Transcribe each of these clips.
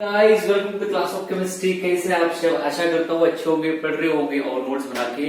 Guys welcome to the class of chemistry. कैसे आप सब? आशा करता हूँ अच्छे होंगे, पढ़ रहे होंगे और नोट्स बना के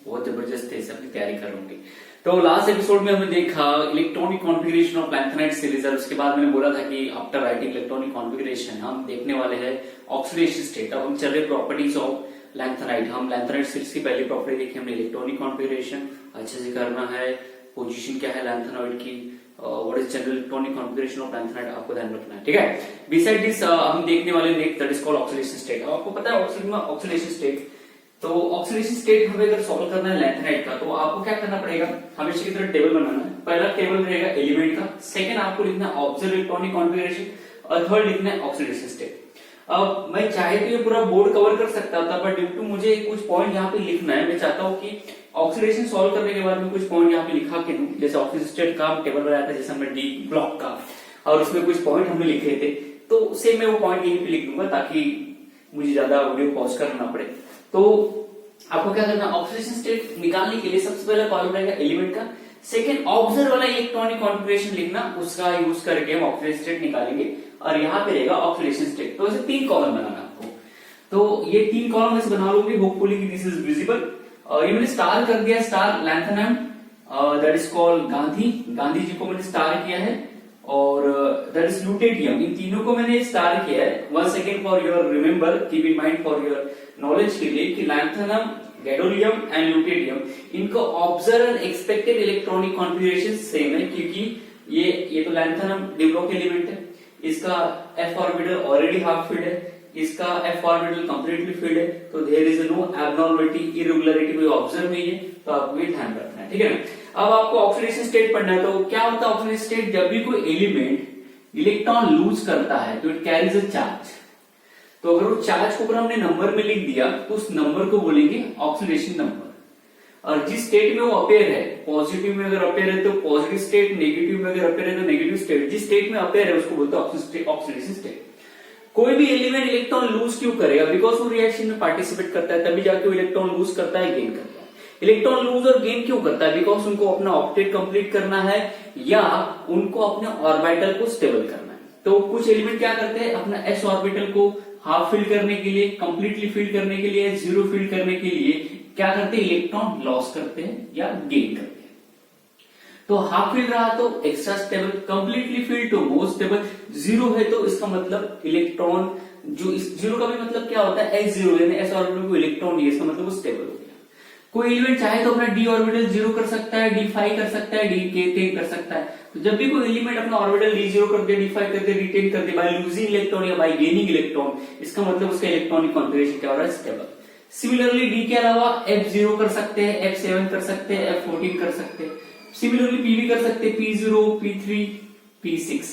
बहुत जबरदस्त से अपनी तैयारी कर होंगे। तो लास्ट एपिसोड में हमने देखा electronic configuration of lanthanide series और उसके बाद मैंने बोला था कि आफ्टर राइटिंग इलेक्ट्रॉनिक कॉन्फ़िगरेशन हम देखने वाले हैं ऑक्सीडेशन स्टेट। अब हम चल रहे प्रॉपर्टीज ऑफ लैंथेनाइड। हम लैंथेनाइड सीरीज की पहली प्रॉपर्टी देखी हमने, इलेक्ट्रॉनिक कॉन्फ़िगरेशन अच्छे से करना है, पोजीशन क्या है लैंथेनाइड की, what is general electronic configuration of lanthanide, आपको ध्यान रखना है, ठीक है। बिसाइड दिस हम देखने वाले next that is called oxidation state. अब आपको पता है ऑक्सीडेशन स्टेट, तो ऑक्सीडेशन स्टेट हमें अगर सॉल्व करना है लैंथेनाइड का तो आपको क्या करना पड़ेगा, हमेशा की तरह टेबल बनाना है। पहला टेबल रहेगा एलिमेंट का, सेकंड आपको लिखना है ऑब्जर्व इलेक्ट्रॉनिक कॉन्फ़िगरेशन और थर्ड लिखना है ऑक्सीडेशन स्टेट। अब मैं चाहे तो ये पूरा बोर्ड कवर कर सकता था, बट ड्यू टू मुझे कुछ पॉइंट यहाँ पे लिखना है, मैं चाहता हूँ कि ऑक्सीडेशन सॉल्व करने के बाद में कुछ पॉइंट यहाँ पे लिखा के दूं। जैसे ऑक्सीडेशन स्टेट का टेबल बनाया था, जैसे हमने डी ब्लॉक का, और उसमें कुछ पॉइंट हमने लिखे थे, तो उसे मैं वो पॉइंट यहीं पे लिख दूंगा ताकि मुझे ज्यादा वीडियो पॉज करना पड़े। तो आपको क्या करना है, ऑक्सीडेशन स्टेट निकालने के लिए सबसे पहला कॉलम रहेगा एलिमेंट का, सेकेंड ऑब्जर्व वाला इलेक्ट्रॉनिक कॉन्फ़िगरेशन लिखना, उसका यूज करके हम ऑक्सीडेशन स्टेट निकालेंगे और यहाँ पे रहेगा ऑक्सीडेशन स्टेट। तो ऐसे तीन कॉलम बनाना आपको। तो ये तीन कॉलम ऐसे बना लोगे, होपफुली दिस इज विजिबल। ये मैंने स्टार कर दिया, star lanthanum that is called Gandhi ji को मैंने स्टार किया है, और दैट इज ल्यूटेटियम, इन तीनों को मैंने स्टार किया है। Once again for your remember, keep in mind for your knowledge के लिए कि लैंथेनम, गैडोलियम एंड ल्यूटेरियम, इनको observe and expected electronic configuration same है, क्योंकि ये तो लैंथेनम डिब्लॉक एलिमेंट है, इसका f orbital already half filled है, इसका एफ ऑर्बिटल कंप्लीटली फील्ड है, तो there is no abnormality, irregularity कोई ऑब्जर्व नहीं है, तो आपको ये ध्यान रखना है, ठीक है ना। अब आपको ऑक्सीडेशन स्टेट पढ़ना है, तो क्या होता है ऑक्सीडेशन स्टेट, जब भी कोई एलिमेंट इलेक्ट्रॉन लूज करता है तो इट कैरीज अ चार्ज। तो अगर वो चार्ज को अगर हमने नंबर में लिख दिया तो उस नंबर को बोलेंगे ऑक्सीडेशन नंबर। और जिस स्टेट में वो अपेयर है, पॉजिटिव में अगर अपेयर है तो पॉजिटिव स्टेट, नेगेटिव में अगर अपेयर है तो नेगेटिव स्टेट, जिस स्टेट में अपेयर है उसको बोलते हैं ऑक्सीडेशन स्टेट। कोई भी एलिमेंट इलेक्ट्रॉन लूज क्यों करेगा, बिकॉज वो रिएक्शन में पार्टिसिपेट करता है, तभी जाके वो इलेक्ट्रॉन लूज करता है, गेन करता है। इलेक्ट्रॉन लूज और गेन क्यों करता है, बिकॉज उनको अपना ऑक्टेट कंप्लीट करना है या उनको अपने ऑर्बिटल को स्टेबल करना है। तो कुछ एलिमेंट क्या करते हैं, अपना एस ऑर्बिटल को हाफ फिल करने के लिए, कंप्लीटली फिल करने के लिए, जीरो फिल करने के लिए क्या करते हैं, इलेक्ट्रॉन लॉस करते हैं या गेन करते हैं। तो हाफ फिल रहा तो एक्स्ट्रा स्टेबल, कंप्लीटली फिल तो मोर स्टेबल, जीरो है तो इसका मतलब इलेक्ट्रॉन, जो इस जीरो का भी मतलब क्या होता है, एस जीरो, यानी एस ऑर्बिटल को इलेक्ट्रॉन दिए, इसका मतलब वो स्टेबल हो गया। कोई एलिमेंट चाहे तो अपना डी ऑर्बिटल जीरो कर सकता है, डी फाइव कर सकता है, डी टेन कर सकता है। तो जब भी कोई एलिमेंट अपना ऑर्बिटल डी जीरो कर दे, डी फाइव कर दे, डी टेन कर दे बाय लूजिंग इलेक्ट्रॉन या बाय गेनिंग इलेक्ट्रॉन, इसका मतलब उसका इलेक्ट्रॉनिक कॉन्फ़िगरेशन क्या हो रहा है, स्टेबल। सिमिलरली डी के अलावा एफ जीरो कर सकते हैं, एफ सेवन कर सकते हैं, एफ 14 कर सकते हैं, सिमिलरली पी भी कर सकते हैं, P0, P3, P6।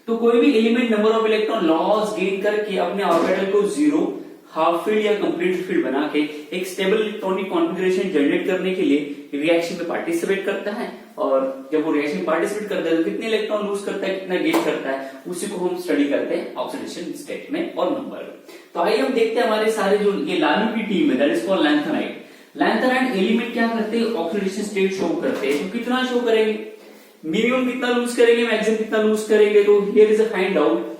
तो कोई भी element number of electron loss gain करके अपने ऑर्बिटल को जीरो, हाफ फील्ड या कंप्लीट फील्ड बना के एक स्टेबल इलेक्ट्रॉनिक कॉन्फ़िगरेशन जनरेट करने के लिए रिएक्शन में पार्टिसिपेट करता है, और जब वो रिएक्शन में पार्टिसिपेट करता है तो कितने इलेक्ट्रॉन लूज करता है, कितना गेन करता है, उसी को हम स्टडी करते हैं ऑक्सीडेशन स्टेट में और नंबर। तो आइए हम देखते हैं हमारे सारे जो ये लालू की टीम है, that is called lanthanide. Lanthanide element क्या करते हैं, ऑक्सीडेशन स्टेट शो करते हैं। तो कितना शो करेंगे, मिनिमम कितना लूज करेंगे, मैक्सिमम कितना लूज करेंगे। तो here is a find out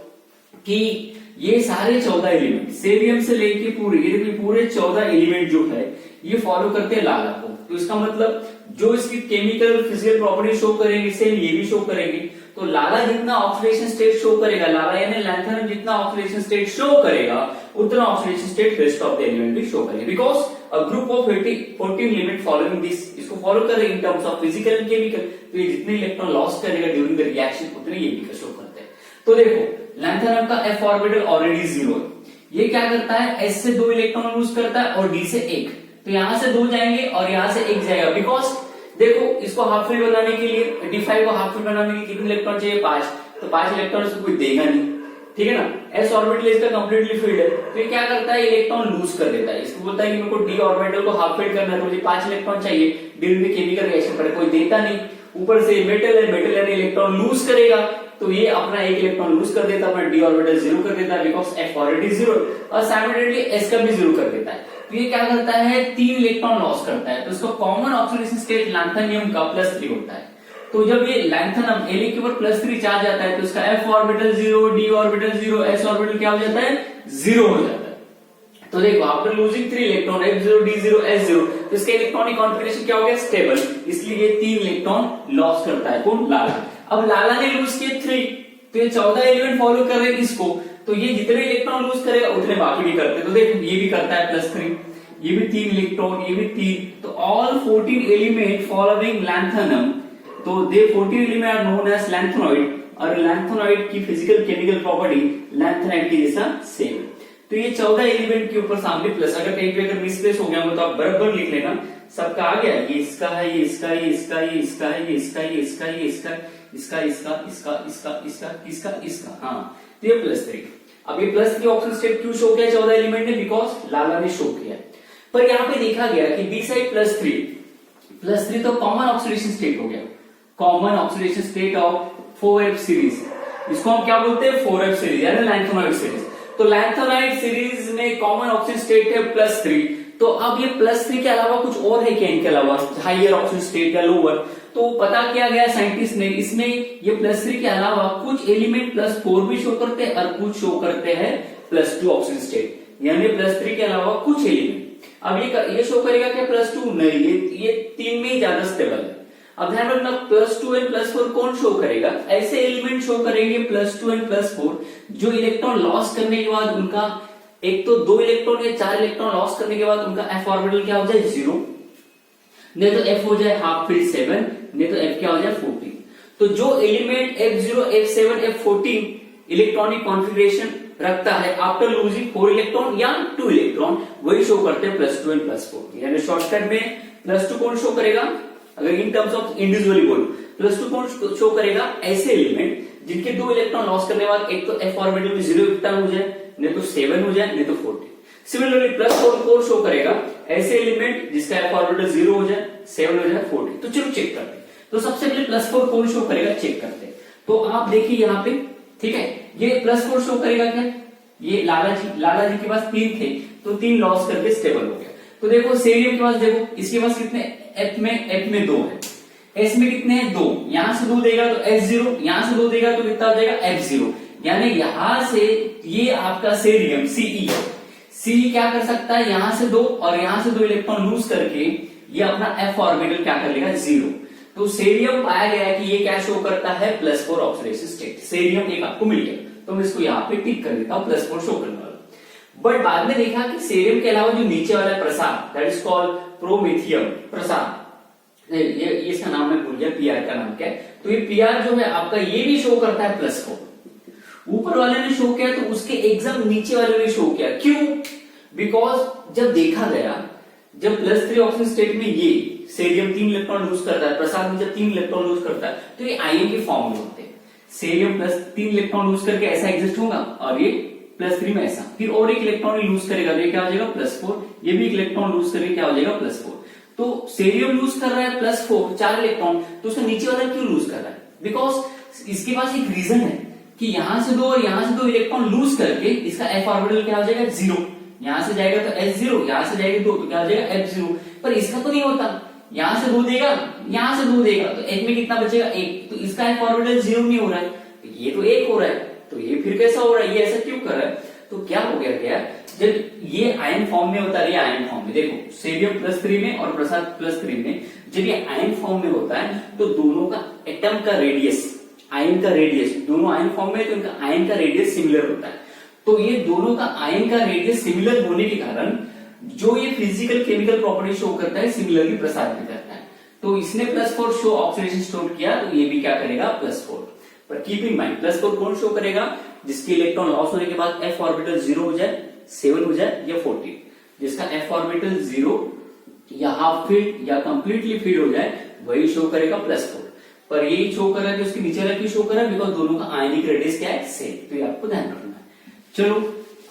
कि ये सारे 14 एलिमेंट सेरियम से लेके पूरे 14 एलिमेंट जो है ये फॉलो करते हैं लाला को। तो इसका मतलब जो इसकी केमिकल फिजिकल प्रॉपर्टी शो करेंगे सेम ये भी शो करेंगे। तो लाला जितना ऑक्सीडेशन स्टेट शो करेगा, लाला यानी लैंथेनम जितना ऑक्सीडेशन स्टेट शो करेगा, उतना oxidation state rest of the element भी शो करेगा, because a group of 14 element following this, इसको फॉलो करेगा in terms of physical and chemical. तो ये जितने इलेक्ट्रॉन लॉस करेगा ड्यूरिंग द रिएक्शन उतने ये भी शो करते हैं। तो देखो लैंथेनम का एफ ऑर्बिटल ऑलरेडी जीरो है, ये क्या करता है, एस से 2 इलेक्ट्रॉन लूज करता है और डी से 1। तो यहां से 2 जाएंगे और यहां से 1 जाएगा, बिकॉज देखो इसको हाफ फील्ड बनाने के लिए, D5 को हाफ फील्ड बनाने के लिए कितने इलेक्ट्रॉन चाहिए, 5। तो 5 इलेक्ट्रॉन इसको कोई देगा नहीं, ठीक है ना। एस ऑर्बिटल इसका कंप्लीटली फील्ड है, तो ये क्या करता है, इलेक्ट्रॉन लूज कर देता है। इसको बोलता है कि मेरे को डी ऑर्बिटल को हाफ फील्ड करना है, तो मुझे 5 इलेक्ट्रॉन चाहिए, ड्यूरिंग द केमिकल रिएक्शन पर कोई देता नहीं। ऊपर से मेटल है, मेटल यानी इलेक्ट्रॉन लूज करेगा, तो ये अपना 1 इलेक्ट्रॉन लूज कर देता है, अपना डी ऑर्बिटल जीरो कर देता है, बिकॉज एफ ऑलरेडी जीरो, और साइमल्टेनियसली एस का भी जीरो कर देता है। तो ये क्या करता है, 3 इलेक्ट्रॉन लॉस करता है। तो इसका कॉमन ऑक्सीडेशन स्टेट लैंथेनियम का +3 होता है। तो जब ये लैंथनम Li के ऊपर +3 चार्ज आता है तो इसका f orbital 0, d orbital 0, s orbital क्या हो जाता है, 0 हो जाता है। तो देखो after losing 3 electron f0, d0, s0, तो इसका इलेक्ट्रॉनिक कॉन्फिगरेशन क्या हो गया, स्टेबल, इसलिए ये 3 इलेक्ट्रॉन लॉस करता है। कौन, लाला। अब लाला ने लूज किए 3, तो ये 14 एलिमेंट फॉलो कर रहे हैं इसको, तो ये जितने इलेक्ट्रॉन लूज करेगा उतने बाकी भी करते हैं। तो देखो ये भी करता है +3, ये भी 3 इलेक्ट्रॉन, ये भी 3, तो ऑल 14 एलिमेंट फॉलोइंग लैंथनम, तो they 14 element are known as lanthanoid, और लैंथेनॉइड की फिजिकल केमिकल प्रॉपर्टी लैंथेनाइड की जैसा सेम। तो ये 14 एलिमेंट के ऊपर सामने प्लस, अगर कहीं पे अगर मिसप्लेस हो गया हो तो आप बराबर लिख लेना, सबका आ गया, ये इसका है, ये इसका, ये इसका, ये इसका है, ये इसका, ये इसका, ये इसका, इसका, इसका, इसका, इसका, इसका, इसका, इसका, हाँ, तो ये +3। अब ये +3 ऑक्सीजन स्टेट क्यों शो किया 14 एलिमेंट ने, बिकॉज लाला ने शो किया। पर यहाँ पे देखा गया कि बी साइड +3 तो कॉमन ऑक्सीडेशन स्टेट हो गया, common oxidation state of 4f series, इसको हम क्या बोलते हैं, 4f सीरीज यानी लैंथेनॉइड सीरीज। तो लैंथेनॉइड सीरीज में कॉमन ऑक्सीजन स्टेट है +3, तो अब ये +3 के अलावा कुछ और है क्या, इनके अलावा हाइयर ऑक्सीजन स्टेट या लोअर, तो पता किया गया साइंटिस्ट ने, इसमें ये +3 के अलावा कुछ एलिमेंट +4 भी शो करते हैं और कुछ शो करते हैं +2 ऑक्सीजन स्टेट, यानी +3 के अलावा कुछ एलिमेंट। अब ये शो करेगा क्या +2, नहीं, ये 3 में ही ज्यादा स्टेबल है। अब ध्यान रखना +2 एंड +4 कौन शो करेगा, ऐसे एलिमेंट शो करेंगे +2 एंड +4 जो इलेक्ट्रॉन लॉस करने के बाद उनका एक तो 2 इलेक्ट्रॉन या 4 इलेक्ट्रॉन लॉस करने के बाद उनका f ऑर्बिटल क्या हो जाए, 0, नहीं तो f हो जाए हाफ, फिर 7, नहीं तो f क्या हो जाए 14। तो जो element f0, f7, f14 electronic configuration रखता है आफ्टर लूजिंग 4 इलेक्ट्रॉन या 2 इलेक्ट्रॉन, वही शो करते हैं +2 एंड +4। यानी शॉर्टकट में +2 कौन शो करेगा, अगर इन टर्म्स ऑफ इंडिविजुअली बोलो, +2 कौन शो करेगा, ऐसे एलिमेंट जिनके 2 इलेक्ट्रॉन लॉस करने के बाद एक तो f ऑर्बिटल में 0 इलेक्ट्रॉन हो जाए, नहीं तो 7 हो जाए, नहीं तो 14। सिमिलरली +4 कौन शो करेगा, ऐसे एलिमेंट जिसका f ऑर्बिटल 0 हो जाए, 7 हो जाए, 14। तो चलो चेक करते हैं। तो सबसे पहले +4 कौन शो करेगा चेक करते हैं। तो आप देखिए यहाँ पे, ठीक है, ये +4 शो करेगा क्या, ये लाला जी के पास 3 थे, तो 3 लॉस करके स्टेबल हो गया। तो देखो सेरियम के पास, देखो इसके पास कितने, F में 2 है, S में कितने हैं 2, यहां से 2 देगा तो S0, यहां से 2 देगा तो कितना हो जाएगा F0, यानी यहां से ये आपका सेरियम Ce है, Ce क्या कर सकता है, यहां से 2 और यहां से 2 इलेक्ट्रॉन लूज करके ये अपना f ऑर्बिटल क्या कर लेगा, 0। तो सेरियम पाया गया है कि ये क्या शो करता है, +4 ऑक्सीडेशन स्टेट, सेरियम एक आपको मिल गया, तो मैं इसको यहाँ पे टिक कर देता हूँ, +4 शो करने वाला। बट बाद में देखा कि सेरियम के अलावा जो नीचे वाला प्रसाद, दैट इज कॉल्ड प्रोमेथियम प्रसाद, ये इसका नाम मैं भूल गया, पीआर का नाम क्या है, तो ये पीआर जो है आपका ये भी शो करता है +4। ऊपर वाले ने शो किया तो उसके एग्जाम नीचे वाले ने शो किया, क्यों, बिकॉज जब देखा गया, जब +3 ऑक्सीजन स्टेट में ये सेरियम 3 इलेक्ट्रॉन लूज करता है, प्रसाद में जब 3 इलेक्ट्रॉन लूज करता है, तो ये आयन के फॉर्म में होते हैं। सेरियम +3 इलेक्ट्रॉन लूज करके ऐसा एग्जिस्ट होगा, और ये +3 में ऐसा, फिर और एक इलेक्ट्रॉन लूज करेगा, तो ये क्या हो जाएगा +4, ये भी एक इलेक्ट्रॉन लूज करके क्या हो जाएगा +4। तो सेरियम लूज कर रहा है +4, 4 इलेक्ट्रॉन, तो उसका नीचे वाला क्यों लूज कर रहा है, बिकॉज इसके पास एक रीजन है कि यहां से 2 और यहां से 2 इलेक्ट्रॉन लूज करके इसका f ऑर्बिटल क्या हो जाएगा, 0, यहां से जाएगा तो S0, यहां से जाएगा 2 तो क्या हो जाएगा F0, पर इसका तो नहीं होता, यहां से 2 देगा, यहां से 2 देगा, तो f में कितना बचेगा 1, तो इसका f ऑर्बिटल 0 नहीं हो रहा है, तो ये तो 1 हो रहा है, तो ये फिर कैसा हो रहा है, ये ऐसा क्यों कर रहा है, तो क्या हो गया क्या, जब ये आयन फॉर्म में होता है, ये आयन फॉर्म में, देखो सेरियम +3 में और प्रसाद +3 में जब ये आयन फॉर्म में होता है, तो दोनों का एटम का रेडियस, आयन का रेडियस, दोनों आयन फॉर्म में, तो इनका आयन का रेडियस सिमिलर होता है। तो ये दोनों का आयन का रेडियस सिमिलर होने के कारण जो ये फिजिकल केमिकल प्रॉपर्टी शो करता है, सिमिलरली प्रसाद भी करता है। तो इसने +4 शो ऑक्सीडेशन स्टोर किया, तो ये भी क्या करेगा +4। पर कीप इन माइंड +4 कौन शो करेगा, जिसके इलेक्ट्रॉन लॉस होने के बाद f ऑर्बिटल 0 हो जाए, 7 हो जाए या 14, जिसका f ऑर्बिटल 0 या हाफ फील्ड या कंप्लीटली फील्ड हो जाए, वही शो करेगा +4। पर यही शो कर रहा है कि उसके नीचे वाला क्यों शो कर रहा है, बिकॉज दोनों का आयनिक रेडियस क्या है, सेम, तो ये आपको ध्यान रखना है। चलो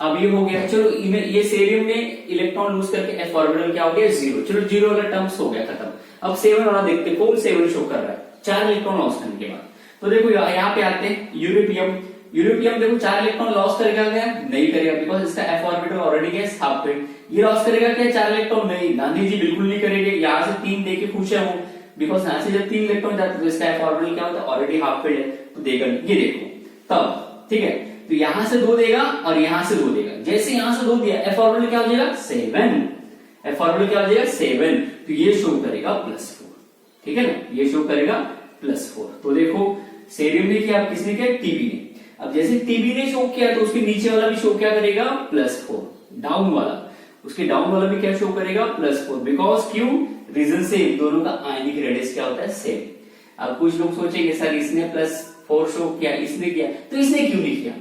अब ये हो गया, चलो ये सेरियम में इलेक्ट्रॉन लूज करके f ऑर्बिटल क्या हो गया 0, चलो 0 वाला टर्म्स हो गया खत्म। अब 7 वाला देखते हैं, कौन 7 शो कर रहा है, 4 इलेक्ट्रॉन लॉस करने के बाद। तो देखो यहाँ पे आते हैं यूरोपियम देखो 4 इलेक्ट्रॉन लॉस करेगा क्या, नहीं करेगा, बिकॉज इसका f ऑर्बिटल ऑलरेडी क्या है, हाफ फील्ड। ये लॉस करेगा क्या 4 इलेक्ट्रॉन, नहीं, गांधी जी बिल्कुल नहीं करेंगे, यहाँ से 3 देके खुश है वो, बिकॉज यहाँ से जब 3 इलेक्ट्रॉन जाते हैं तो इसका f ऑर्बिटल क्या होता है, ऑलरेडी हाफ फील्ड है तो देगा, ये देखो तब, ठीक है। तो यहां से 2 देगा और यहां से 2 देगा, जैसे यहां से 2 दिया f ऑर्बिटल क्या हो जाएगा 7, f ऑर्बिटल क्या हो जाएगा 7, तो ये शो करेगा +4, ठीक है ना, ये शो करेगा +4। तो देखो सेरियम ने किया, किसने किया, टीबी ने। अब जैसे टीबी ने शो किया तो उसके नीचे वाला भी शो क्या करेगा +4, डाउन वाला, उसके डाउन वाला भी क्या शो करेगा +4, बिकॉज क्यों, रीजन से दोनों का आयनिक रेडियस क्या होता है सेम। अब कुछ लोग सोचेंगे सर इसने +4 शो किया, इसने किया, तो इसने क्यों नहीं किया,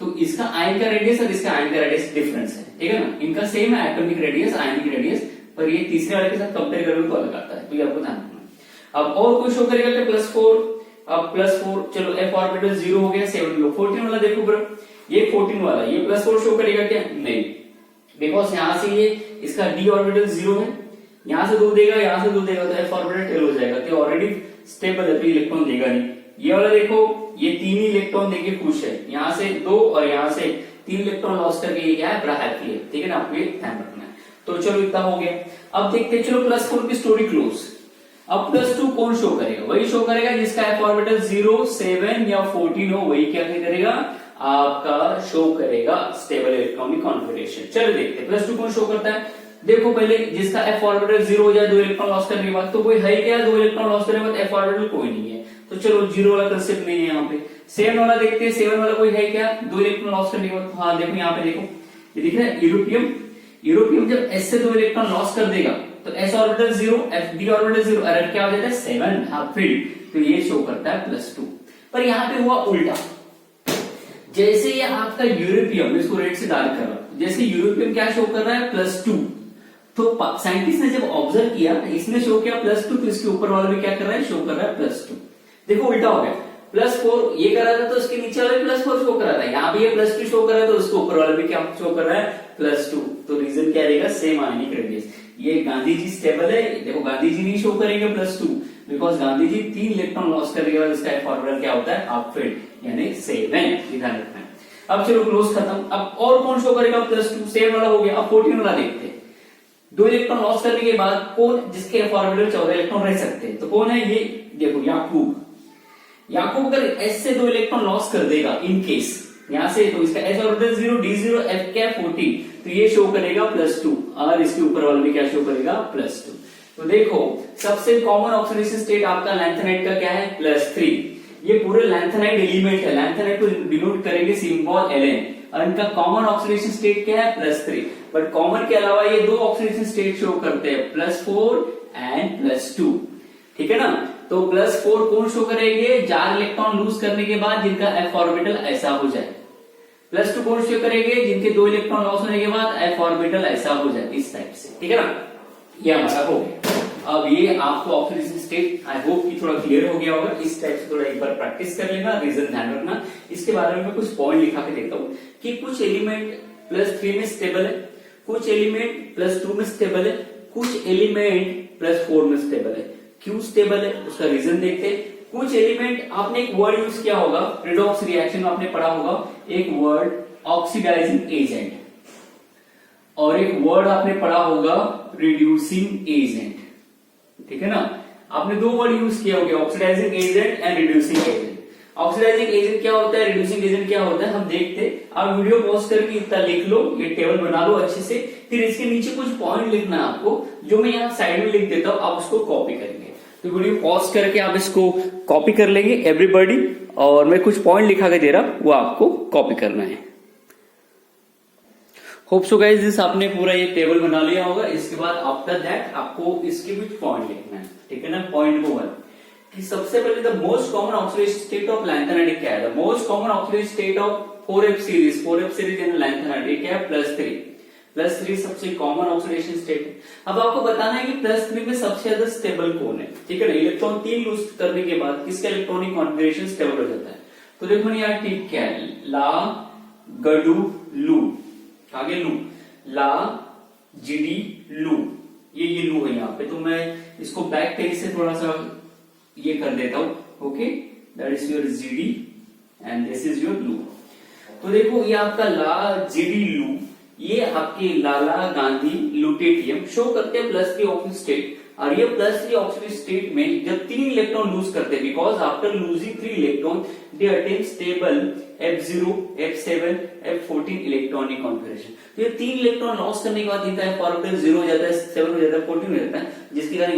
तो इसका आयन का रेडियस और इसका आयन का रेडियस डिफरेंस है, ठीक है ना, इनका सेम है एटॉमिक रेडियस, आयनिक रेडियस, पर ये तीसरे वाले के साथ कंपेयर करोगे तो अलग आता है, तो ये आपको ध्यान रखना। अब और कोई शो करेगा क्या +4, अब +4, चलो f ऑर्बिटल 0 हो गया, 7 लो, 14 वाला देखो ब्रो, ये 14 वाला, ये +4 शो करेगा क्या, नहीं, बिकॉज यहां से ये इसका d ऑर्बिटल 0 है, यहां से 2 देगा, यहां से 2 देगा, तो f ऑर्बिटल टेल हो जाएगा, तो ऑलरेडी स्टेबल है तो इलेक्ट्रॉन देगा नहीं। ये वाला देखो, ये 3 ही इलेक्ट्रॉन देके खुश है, यहां से 2 और यहां से 3 इलेक्ट्रॉन लॉस करके ये क्या है, बड़ा हैप्पी है, ठीक है ना, आपको ये ध्यान रखना है। तो चलो इतना हो गया। अब देखते हैं, चलो +4 की स्टोरी क्लोज। अब +2 कौन शो करेगा, वही शो करेगा जिसका f ऑर्बिटल 0, 7 या 14 हो, वही क्या करेगा, आपका शो करेगा स्टेबल इलेक्ट्रॉनिक कॉन्फिगरेशन। चलो देखते हैं +2 कौन शो करता है। देखो पहले जिसका f ऑर्बिटल 0 हो जाए 2 इलेक्ट्रॉन लॉस करने के बाद, तो कोई है क्या, 2 इलेक्ट्रॉन लॉस करने के बाद f ऑर्बिटल कोई नहीं है, तो चलो 0 वाला कंसेप्ट नहीं है यहाँ पे। 7 वाला देखते हैं, 7 वाला कोई है क्या, 2 इलेक्ट्रॉन लॉस करने के बाद, हाँ देखो यहाँ पे देखो, ये दिख रहा है यूरोपियम, यूरोपियम जब s से 2 इलेक्ट्रॉन लॉस कर देगा तो s orbital 0, d orbital 0, error क्या हो जाता है 7, हाफ फील्ड, तो ये शो करता है +2। पर यहाँ पे हुआ उल्टा, जैसे ये आपका यूरोपियम, इसको रेड से डार्क कर रहा हूं, जैसे यूरोपियम क्या शो कर रहा है +2, तो साइंटिस्ट ने जब ऑब्जर्व किया, इसने शो किया +2, तो इसके ऊपर वाला भी क्या कर रहा है, शो कर रहा है +2। देखो उल्टा हो गया, +4 ये कर रहा था तो इसके नीचे वाला भी +4 शो कर रहा था, यहाँ भी ये +2 शो कर रहा है तो उसके ऊपर वाला भी क्या शो कर रहा है +2, तो रीजन क्या रहेगा, सेम आयनिक रेडियस। ये गांधी जी स्टेबल है, देखो गांधी जी नहीं शो करेंगे +2, because Gandhi ji 3 electron loss करने के बाद इसका f ऑर्बिटल क्या होता है, हाफ फील्ड, यानी 7, ध्यान रखना है। अब चलो क्लोज खत्म। अब और कौन शो करेगा +2, 7 वाला हो गया। अब 14 वाला देखते हैं, 2 इलेक्ट्रॉन लॉस करने के बाद कौन, जिसके f ऑर्बिटल 14 इलेक्ट्रॉन रह सकते हैं, तो कौन है ये, देखो याकूब। याकूब अगर s से 2 इलेक्ट्रॉन लॉस कर देगा इन केस यहां से, तो इसका s ऑर्बिटल 0, d0, f क्या 14, तो ये शो करेगा +2, और इसके ऊपर वाला भी क्या शो करेगा +2। तो देखो सबसे कॉमन ऑक्सीडेशन स्टेट आपका लैंथेनाइट का क्या है +3, ये पूरे लैंथेनाइट एलिमेंट है, लैंथेनाइट को डिनोट करेंगे सिंबल Ln, और इनका कॉमन ऑक्सीडेशन स्टेट क्या है +3, बट कॉमन के अलावा ये 2 ऑक्सीडेशन स्टेट शो करते हैं +4 एंड +2, ठीक है ना। तो +4 कौन शो करेंगे, 4 इलेक्ट्रॉन लूज करने के बाद जिनका f ऑर्बिटल ऐसा हो जाए। +2 कौन शो करेंगे, जिनके 2 इलेक्ट्रॉन लॉस होने के बाद f ऑर्बिटल ऐसा हो जाए, इस टाइप से, ठीक है ना, ये हमारा हो गया। अब ये आपको ऑक्सीडेशन स्टेट आई होप कि थोड़ा क्लियर हो गया होगा, इस टाइप से थोड़ा एक बार प्रैक्टिस कर लेना, रीजन ध्यान रखना। इसके बारे में मैं कुछ पॉइंट लिखा के देता हूँ कि कुछ एलिमेंट +3 में स्टेबल है, कुछ एलिमेंट +2 में स्टेबल है, कुछ एलिमेंट +4 में स्टेबल है। क्यों स्टेबल है उसका रीजन देखते हैं। कुछ एलिमेंट, आपने एक वर्ड यूज किया होगा रिडॉक्स रिएक्शन में, आपने पढ़ा होगा एक वर्ड ऑक्सीडाइजिंग एजेंट, और एक वर्ड आपने पढ़ा होगा रिड्यूसिंग एजेंट, ठीक है ना। आपने 2 वर्ड यूज किया होगा, oxidising agent and reducing agent. Oxidising agent क्या होता है, रिड्यूसिंग एजेंट क्या होता है, हम देखते। आप वीडियो पॉज करके इतना लिख लो, ये टेबल बना लो अच्छे से, फिर इसके नीचे कुछ पॉइंट लिखना है आपको, जो मैं यहाँ साइड में लिख देता हूँ, आप उसको कॉपी करेंगे। तो वीडियो पॉज करके आप इसको कॉपी कर लेंगे एवरीबॉडी, और मैं कुछ पॉइंट लिखा के दे रहा हूं, वो आपको कॉपी करना है। होप सो गाइस दिस आपने पूरा ये टेबल बना लिया होगा। इसके बाद आफ्टर दैट आपको इसके कुछ पॉइंट लिखना है, ठीक है ना। पॉइंट नंबर 1 कि सबसे पहले the most common oxidation state of lanthanide क्या है, the most common oxidation state of 4f series in lanthanide क्या है +3 सबसे कॉमन ऑक्सीडेशन स्टेट है। अब आपको बताना है कि +3 में सबसे ज्यादा स्टेबल कौन है, ठीक है ना। इलेक्ट्रॉन 3 लूज करने के बाद किसका इलेक्ट्रॉनिक कॉन्फिगरेशन स्टेबल हो जाता है, तो देखो यहाँ टिक क्या है, ला गडू लू, आगे लू, ला जीडी लू, ये लू है यहाँ पे। तो मैं इसको बैक पेज से थोड़ा सा ये कर देता हूं, okay, that is your GD and this is your लू। तो देखो ये आपका ला जीडी लू, ये आपके लाला गांधी लुटेटियम शो करते हैं +3 ऑक्सीडेशन स्टेट। और ये +3 ऑक्सीडेटिव स्टेट में जब 3 इलेक्ट्रॉन लूज करते हैं, because after losing 3 electron they attain stable F0, F7, F14 electronic configuration. तो ये 3 इलेक्ट्रॉन लॉस करने के बाद इनका F ऑर्बिटल 0 हो जाता है, 7 हो जाता है, 14 हो जाता है, जिसके कारण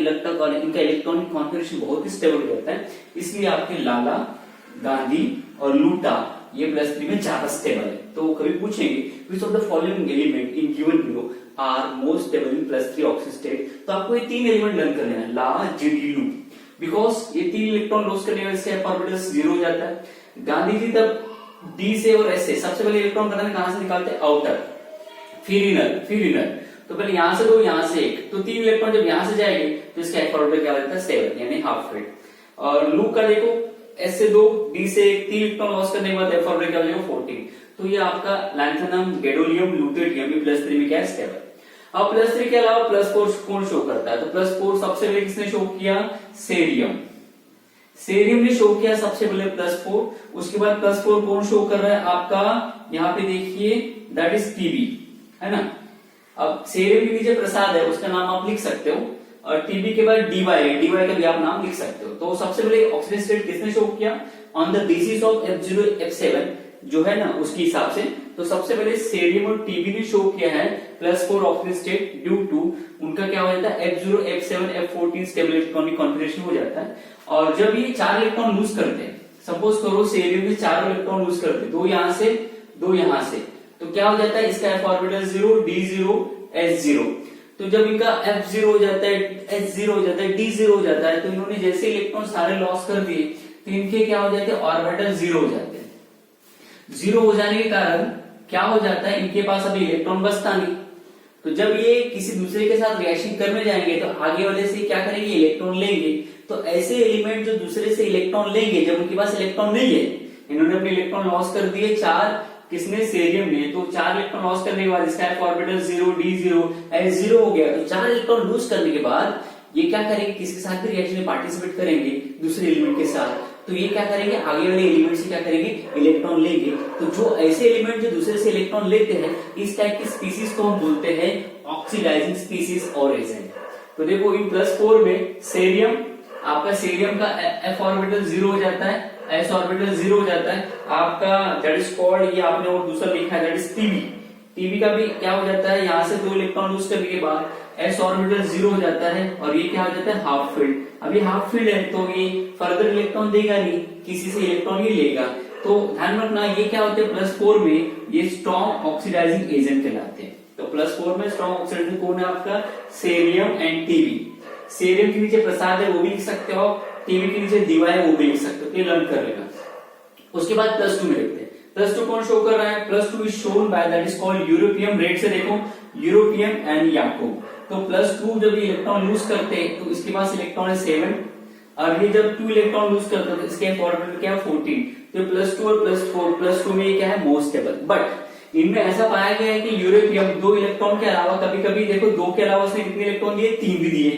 इनका इलेक्ट्रॉनिक कॉन्फिगरेशन बहुत ही स्टेबल हो जाता है। इसलिए आपके लाला, गांधी और लूटा ये +3 में ज्यादा स्टेबल है। तो कभी पूछेंगे which of the following element in given below are more stable in +3 oxidative state, तो आपको ये 3 एलिमेंट लर्न कर लेना है, ला, जीडी, लू, बिकॉज ये 3 इलेक्ट्रॉन लॉस करने की वजह से F ऑर्बिटल 0 हो जाता है। गांधी जी तब D से और S से सबसे पहले इलेक्ट्रॉन पता नहीं कहां से निकालते हैं, आउटर, फिर इनर, तो पहले यहां से 2, यहां से 1, तो 3 इलेक्ट्रॉन जब यहां से जाएंगे तो इसका F ऑर्बिटल क्या हो जाता है, 7 यानी हाफ फिट। और लू का देखो S से 2, D से 1, 3 इलेक्ट्रॉन लॉस करने के बाद F ऑर्बिटल क्या हो जाएगा, 14। तो ये आपका लैंथेनम, गैडोलियम, लुटेटियम ये +3 में क्या है, स्टेबल। अब +3 के अलावा +4 कौन शो करता है, तो +4 सबसे पहले किसने शो किया, सेरियम ने शो किया सबसे पहले +4। उसके बाद +4 कौन शो कर रहा है आपका, यहाँ पे देखिए, दैट इज टीबी, है ना। अब सेरियम के नीचे प्रसाद है, उसका नाम आप लिख सकते हो, और टीबी के बाद डीवाई का भी आप नाम लिख सकते हो। तो सबसे पहले ऑक्सीडेटिव स्टेट किसने शो किया, on the basis of F0, F7 जो है ना उसके हिसाब से। तो सबसे पहले सेरियम और टीबी ने शो किया है +4 ऑक्सीडेटिव स्टेट, ड्यू टू उनका क्या हो जाता है, F0, F7, F14 stable electronic configuration हो जाता है। और जब ये 4 इलेक्ट्रॉन लूज करते हैं, सपोज करो सेरियम में 4 इलेक्ट्रॉन लूज करते हैं, 2 यहां से 2 यहां से, तो क्या हो जाता है, इसका F ऑर्बिटल 0, D0, S0। तो जब इनका F0 हो जाता है, S0 हो जाता है, D0 हो जाता है, तो इन्होंने जैसे इलेक्ट्रॉन सारे लॉस कर दिए तो इनके क्या हो जाते हैं, ऑर्बिटल 0 हो जाते हैं। 0 हो जाने के कारण क्या हो जाता है, इनके पास अभी इलेक्ट्रॉन बचता नहीं। तो जब ये किसी दूसरे के साथ रिएक्शन करने जाएंगे तो आगे वाले से क्या करेंगे, इलेक्ट्रॉन लेंगे। तो ऐसे एलिमेंट जो दूसरे से इलेक्ट्रॉन लेंगे, जब उनके पास इलेक्ट्रॉन नहीं है, इन्होंने अपने इलेक्ट्रॉन लॉस कर दिए 4, किसने, सेरियम ने, तो 4 इलेक्ट्रॉन लॉस करने के बाद इसका F ऑर्बिटल 0, D0, S0 हो गया। तो 4 इलेक्ट्रॉन लूज करने के बाद ये क्या करेंगे, किसके साथ भी रिएक्शन में पार्टिसिपेट करेंगे, दूसरे एलिमेंट के साथ। तो ये क्या करेंगे, आगे वाले एलिमेंट से क्या करेंगे, इलेक्ट्रॉन लेंगे। तो जो ऐसे एलिमेंट जो दूसरे से इलेक्ट्रॉन लेते हैं, इस टाइप की स्पीसीज को हम बोलते हैं ऑक्सीडाइजिंग स्पीसीज और एजेंट। तो देखो इन +4 में सेरियम, आपका सेरियम का F ऑर्बिटल 0 हो जाता है, S ऑर्बिटल 0 हो जाता है आपका, दैट इज कॉल्ड, ये आपने और दूसरा लिखा है, दैट इज टीबी। टीबी का भी क्या हो जाता है, यहां से 2 इलेक्ट्रॉन लूज करने के बाद S ऑर्बिटल 0 हो जाता है, और ये क्या हो जाता है, हाफ फील्ड। अभी हाफ फील्ड है तो ये फर्दर इलेक्ट्रॉन देगा नहीं, किसी से इलेक्ट्रॉन ही लेगा। तो ध्यान रखना, ये क्या होते हैं, +4 में ये स्ट्रॉन्ग ऑक्सीडाइजिंग एजेंट कहलाते हैं। तो +4 में स्ट्रॉन्ग ऑक्सीडाइजिंग कौन है आपका, सेरियम एंड टीबी। सेरियम के नीचे प्रसाद है, वो भी लिख सकते हो, टीबी के नीचे दीवा है, वो भी लिख सकते हो, ये लर्न कर लेगा। उसके बाद +2 में लिखते हैं, +2 कौन शो कर रहा है, +2 is shown by, that is called europium. Red से देखो, यूरोपियम एंड याकूब। तो +2 जब इलेक्ट्रॉन लूज करते हैं तो इसके पास इलेक्ट्रॉन है 7, और ये जब 2 इलेक्ट्रॉन लूज करते हैं तो इसके ऑर्बिटल क्या है, 14। तो +2 और +4, +2 में ये क्या है, मोस्ट स्टेबल। बट इनमें ऐसा पाया गया है कि यूरोपियम 2 इलेक्ट्रॉन के अलावा कभी कभी देखो 2 के अलावा उसने कितने इलेक्ट्रॉन दिए, 3 भी दिए,